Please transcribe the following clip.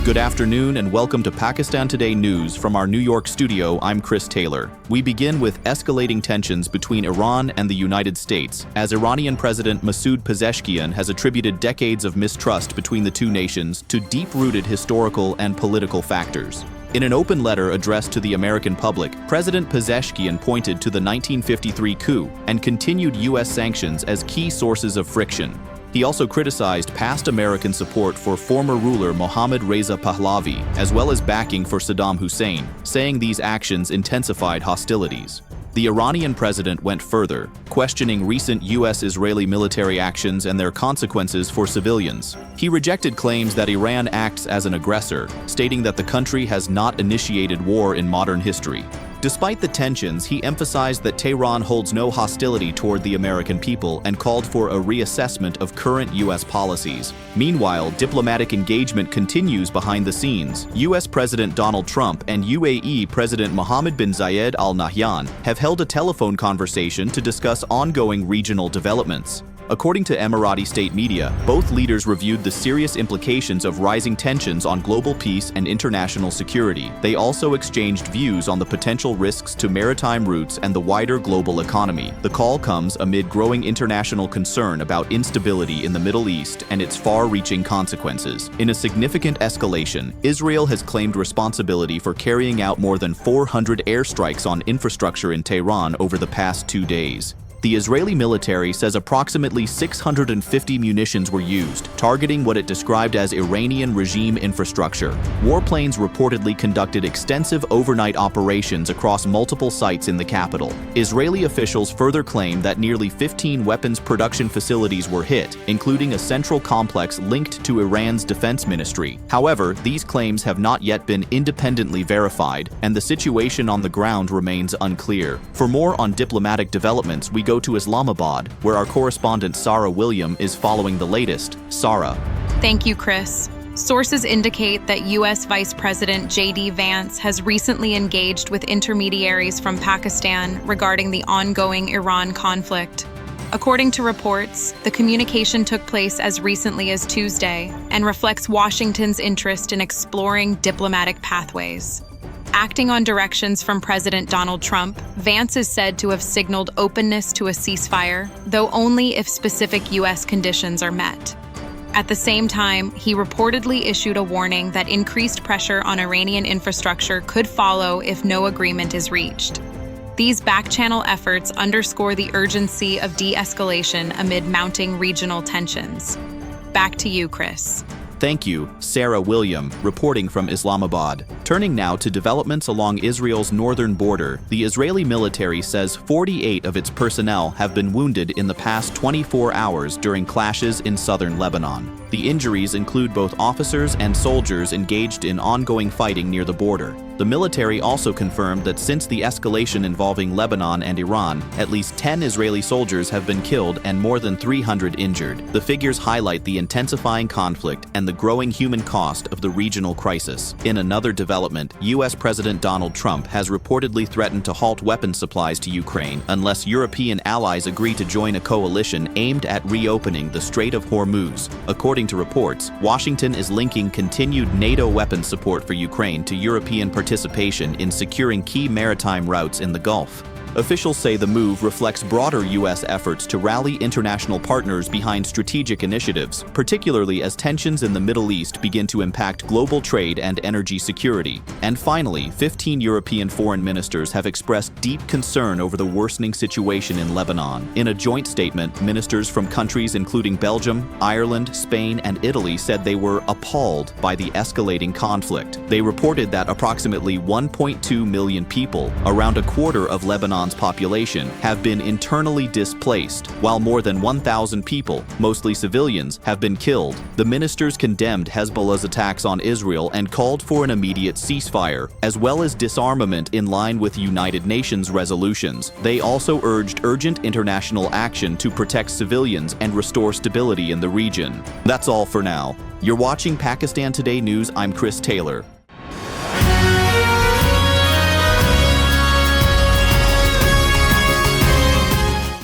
Good afternoon and welcome to Pakistan Today News from our New York studio. I'm Chris Taylor. We begin with escalating tensions between Iran and the United States, as Iranian President Masoud Pezeshkian has attributed decades of mistrust between the two nations to deep-rooted historical and political factors. In an open letter addressed to the American public, President Pezeshkian pointed to the 1953 coup and continued U.S. sanctions as key sources of friction. He also criticized past American support for former ruler Mohammad Reza Pahlavi, as well as backing for Saddam Hussein, saying these actions intensified hostilities. The Iranian president went further, questioning recent U.S.-Israeli military actions and their consequences for civilians. He rejected claims that Iran acts as an aggressor, stating that the country has not initiated war in modern history. Despite the tensions, he emphasized that Tehran holds no hostility toward the American people and called for a reassessment of current U.S. policies. Meanwhile, diplomatic engagement continues behind the scenes. U.S. President Donald Trump and UAE President Mohammed bin Zayed Al Nahyan have held a telephone conversation to discuss ongoing regional developments. According to Emirati state media, both leaders reviewed the serious implications of rising tensions on global peace and international security. They also exchanged views on the potential risks to maritime routes and the wider global economy. The call comes amid growing international concern about instability in the Middle East and its far-reaching consequences. In a significant escalation, Israel has claimed responsibility for carrying out more than 400 airstrikes on infrastructure in Tehran over the past 2 days. The Israeli military says approximately 650 munitions were used, targeting what it described as Iranian regime infrastructure. Warplanes reportedly conducted extensive overnight operations across multiple sites in the capital. Israeli officials further claim that nearly 15 weapons production facilities were hit, including a central complex linked to Iran's defense ministry. However, these claims have not yet been independently verified, and the situation on the ground remains unclear. For more on diplomatic developments, we go to Islamabad, where our correspondent Sarah William is following the latest. Sarah. Thank you, Chris. Sources indicate that U.S. Vice President J.D. Vance has recently engaged with intermediaries from Pakistan regarding the ongoing Iran conflict. According to reports, the communication took place as recently as Tuesday and reflects Washington's interest in exploring diplomatic pathways. Acting on directions from President Donald Trump, Vance is said to have signaled openness to a ceasefire, though only if specific U.S. conditions are met. At the same time, he reportedly issued a warning that increased pressure on Iranian infrastructure could follow if no agreement is reached. These back-channel efforts underscore the urgency of de-escalation amid mounting regional tensions. Back to you, Chris. Thank you, Sarah William, reporting from Islamabad. Turning now to developments along Israel's northern border, the Israeli military says 48 of its personnel have been wounded in the past 24 hours during clashes in southern Lebanon. The injuries include both officers and soldiers engaged in ongoing fighting near the border. The military also confirmed that since the escalation involving Lebanon and Iran, at least 10 Israeli soldiers have been killed and more than 300 injured. The figures highlight the intensifying conflict and the growing human cost of the regional crisis. In another development, U.S. President Donald Trump has reportedly threatened to halt weapons supplies to Ukraine unless European allies agree to join a coalition aimed at reopening the Strait of Hormuz. According to reports, Washington is linking continued NATO weapons support for Ukraine to European participation in securing key maritime routes in the Gulf. Officials say the move reflects broader U.S. efforts to rally international partners behind strategic initiatives, particularly as tensions in the Middle East begin to impact global trade and energy security. And finally, 15 European foreign ministers have expressed deep concern over the worsening situation in Lebanon. In a joint statement, ministers from countries including Belgium, Ireland, Spain, and Italy said they were appalled by the escalating conflict. They reported that approximately 1.2 million people, around a quarter of Lebanon's population, have been internally displaced, while more than 1,000 people, mostly civilians, have been killed. The ministers condemned Hezbollah's attacks on Israel and called for an immediate ceasefire, as well as disarmament in line with United Nations resolutions. They also urged urgent international action to protect civilians and restore stability in the region. That's all for now. You're watching Pakistan Today News. I'm Chris Taylor.